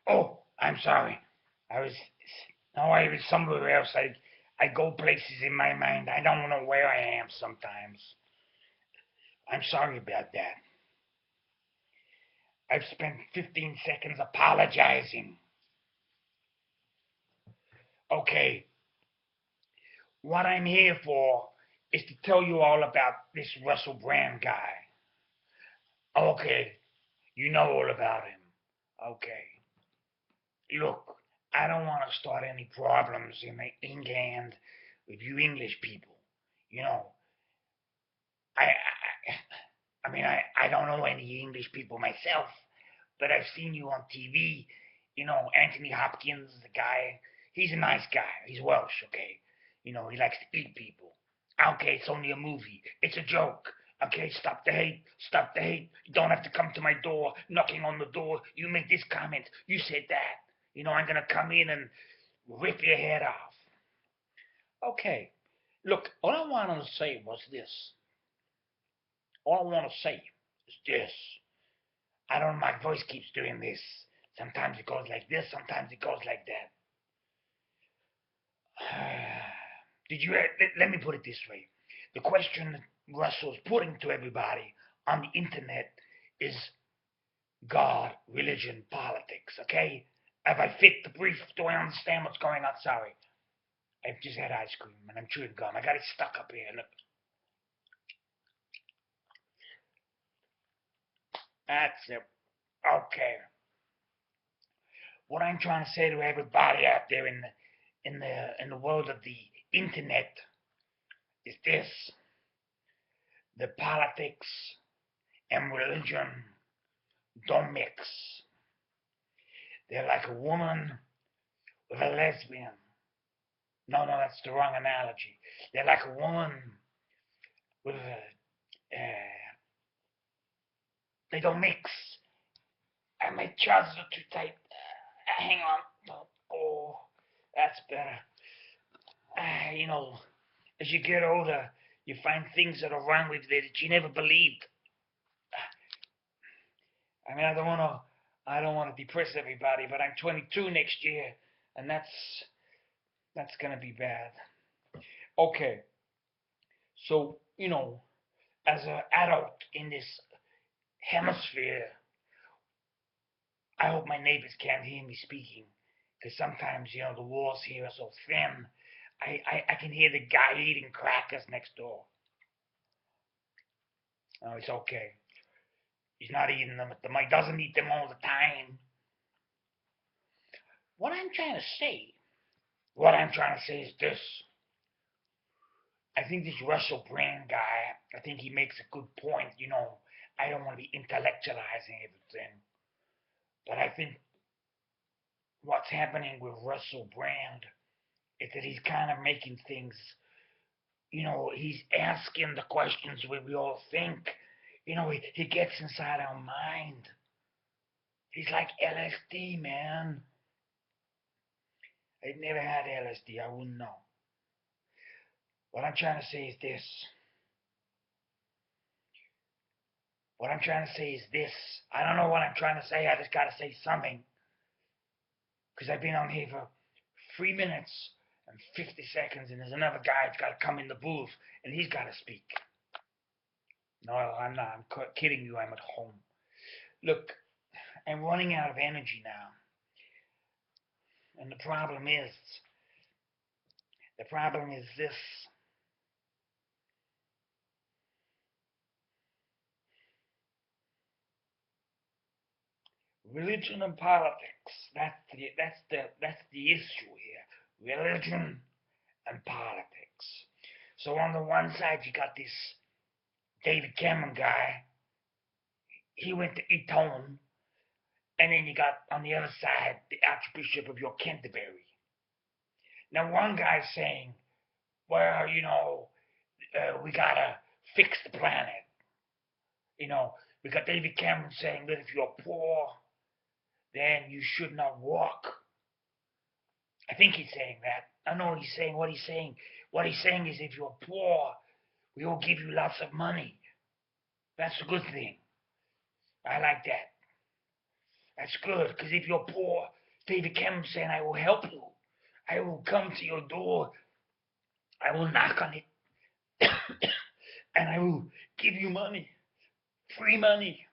Oh, I'm sorry. I was. No, I was somewhere else. I go places in my mind. I don't know where I am sometimes. I'm sorry about that. I've spent 15 seconds apologizing. Okay, what I'm here for is to tell you all about this Russell Brand guy. Okay, you know all about him. Okay. Look, I don't want to start any problems in England with you English people. You know, I don't know any English people myself, but I've seen you on TV. You know, Anthony Hopkins, the guy, he's a nice guy. He's Welsh, okay? You know, he likes to eat people. Okay, it's only a movie. It's a joke. Okay, stop the hate. Stop the hate. You don't have to come to my door, knocking on the door. You make this comment. You said that. You know, I'm going to come in and rip your head off. Okay, look, all I wanted to say was this. All I want to say is this. I don't know, my voice keeps doing this. Sometimes it goes like this, sometimes it goes like that. Did you? Let me put it this way: the question Russell's putting to everybody on the internet is God, religion, politics. Okay? Have I fit the brief? Do I understand what's going on? Sorry, I've just had ice cream and I'm chewing gum. I got it stuck up here. Look, that's it. Okay. What I'm trying to say to everybody out there in the world of the internet is this: the politics and religion don't mix. They're like a woman with a lesbian. No, no, that's the wrong analogy. They're like a woman with a. They don't mix. And my trousers are too tight. Hang on. Oh, that's better. You know, as you get older, you find things that are wrong with you that you never believed. I mean, I don't want to depress everybody, but I'm 22 next year, and that's gonna be bad. Okay, so as an adult in this hemisphere, I hope my neighbors can't hear me speaking, because sometimes the walls here are so thin. I can hear the guy eating crackers next door. Oh, it's okay. He's not eating them at the mic. Doesn't eat them all the time. What I'm trying to say, what I'm trying to say is this. I think this Russell Brand guy, I think he makes a good point. I don't want to be intellectualizing everything, but I think what's happening with Russell Brand is that he's kind of making things, he's asking the questions we all think. He gets inside our mind. He's like LSD, man. I've never had LSD, I wouldn't know. What I'm trying to say is this. What I'm trying to say is this. I don't know what I'm trying to say. I just got to say something. Because I've been on here for 3 minutes and 50 seconds, and there's another guy that's got to come in the booth, and he's got to speak. No, I'm not. I'm kidding you. I'm at home. Look, I'm running out of energy now. And the problem is this. Religion and politics. That's the issue here. Religion and politics. So on the one side you got this David Cameron guy. He went to Eton, and then you got on the other side the Archbishop of York Canterbury. Now one guy's saying, well, we gotta fix the planet. We got David Cameron saying that if you're poor, then you should not walk. I think he's saying that. I know he's saying what he's saying. What he's saying is if you're poor, we will give you lots of money. That's a good thing. I like that. That's good, because if you're poor, David Cameron saying, I will help you. I will come to your door. I will knock on it. And I will give you money. Free money.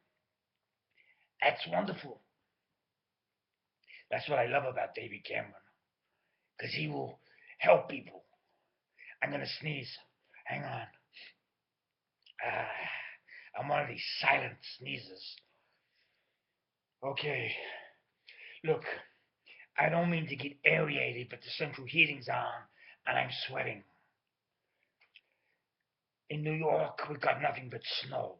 That's wonderful. That's what I love about David Cameron. Because he will help people. I'm going to sneeze. Hang on. I'm one of these silent sneezes. Okay. Look, I don't mean to get aerated, but the central heating's on, and I'm sweating. In New York, we've got nothing but snow.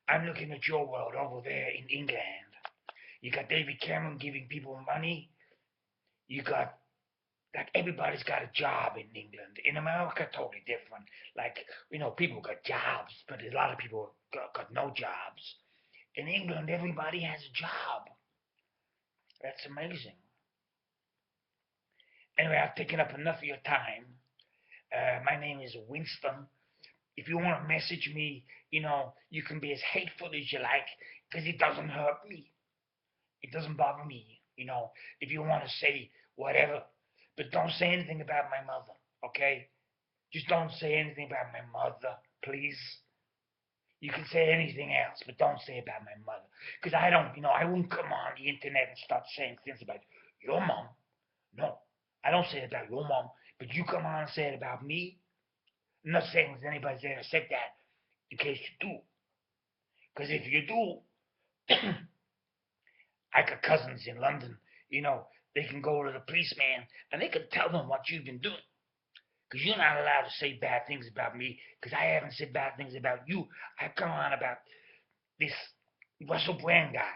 I'm looking at your world over there in England. You got David Cameron giving people money. You got, like, everybody's got a job in England. In America, totally different. Like, people got jobs, but a lot of people got no jobs. In England, everybody has a job. That's amazing. Anyway, I've taken up enough of your time. My name is Winston. If you want to message me, you can be as hateful as you like, because it doesn't hurt me. It doesn't bother me, if you want to say whatever. But don't say anything about my mother, okay? Just don't say anything about my mother, please. You can say anything else, but don't say about my mother. Because I wouldn't come on the internet and start saying things about your mom. No, I don't say it about your mom, but you come on and say it about me. I'm not saying that anybody's ever said that, in case you do. Because if you do, I got cousins in London, they can go to the policeman and they can tell them what you've been doing. Because you're not allowed to say bad things about me, because I haven't said bad things about you. I've come on about this Russell Brand guy,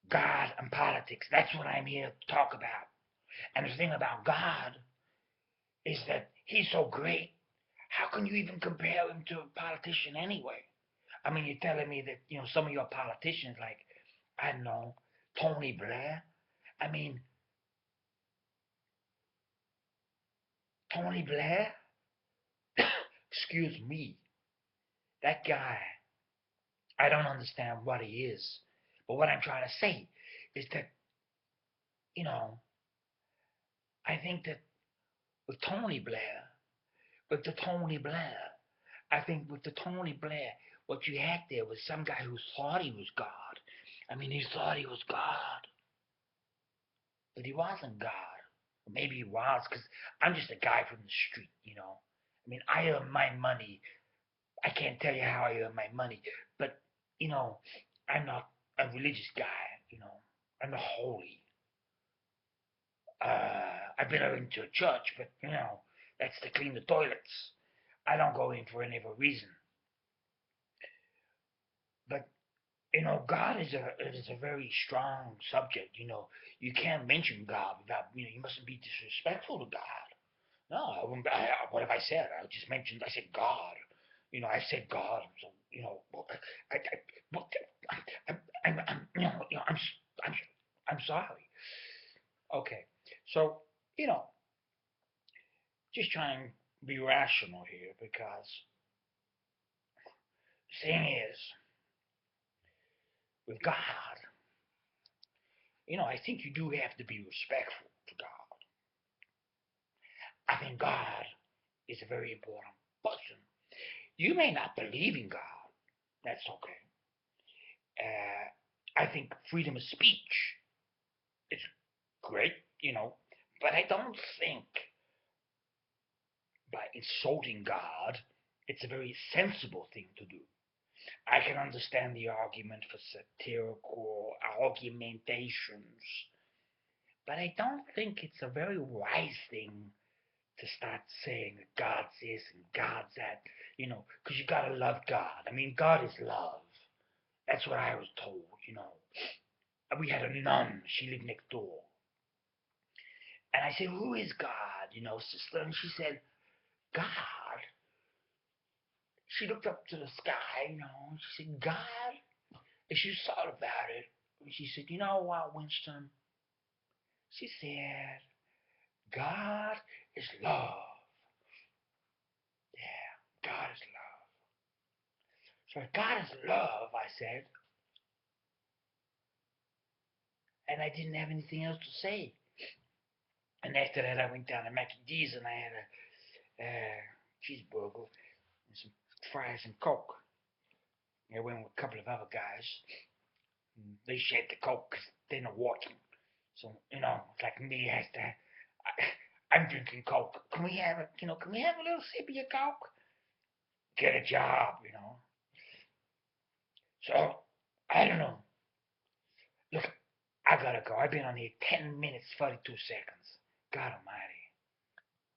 God and politics. That's what I'm here to talk about. And the thing about God is that he's so great. How can you even compare him to a politician anyway? I mean, you're telling me that, some of your politicians, like, I don't know, Tony Blair. I mean, Tony Blair? Excuse me. That guy, I don't understand what he is. But what I'm trying to say is that, I think that with Tony Blair, I think with the Tony Blair, what you had there was some guy who thought he was God. I mean, he thought he was God. But he wasn't God. Or maybe he was, because I'm just a guy from the street, I mean, I earn my money. I can't tell you how I earn my money, but, I'm not a religious guy, I'm not holy. I've been into a church, but, that's to clean the toilets. I don't go in for any other reason. But, God is a very strong subject, You can't mention God without, you mustn't be disrespectful to God. No, I wouldn't. What have I said? I said God. I said God. So, I'm sorry. Okay. So, just trying to be rational here, because the thing is, with God, I think you do have to be respectful to God. I think God is a very important person. You may not believe in God. That's okay. I think freedom of speech is great, but I don't think by insulting God, it's a very sensible thing to do. I can understand the argument for satirical argumentations, but I don't think it's a very wise thing to start saying that God's this and God's that, because you gotta love God. I mean, God is love. That's what I was told, We had a nun, she lived next door. And I said, who is God, sister? And she said, God. She looked up to the sky, and she said, God. And she thought about it. And she said, you know what, Winston? She said, God is love. Yeah, God is love. So if God is love, I said, and I didn't have anything else to say. And after that, I went down to Mackie D's and I had a cheeseburger and some fries and Coke. I went with a couple of other guys. And they shared the Coke because they're not watching. So, it's like me has to. I'm drinking Coke. Can we have can we have a little sip of your Coke? Get a job. So, I don't know. Look, I gotta go. I've been on here 10 minutes, 42 seconds. God almighty.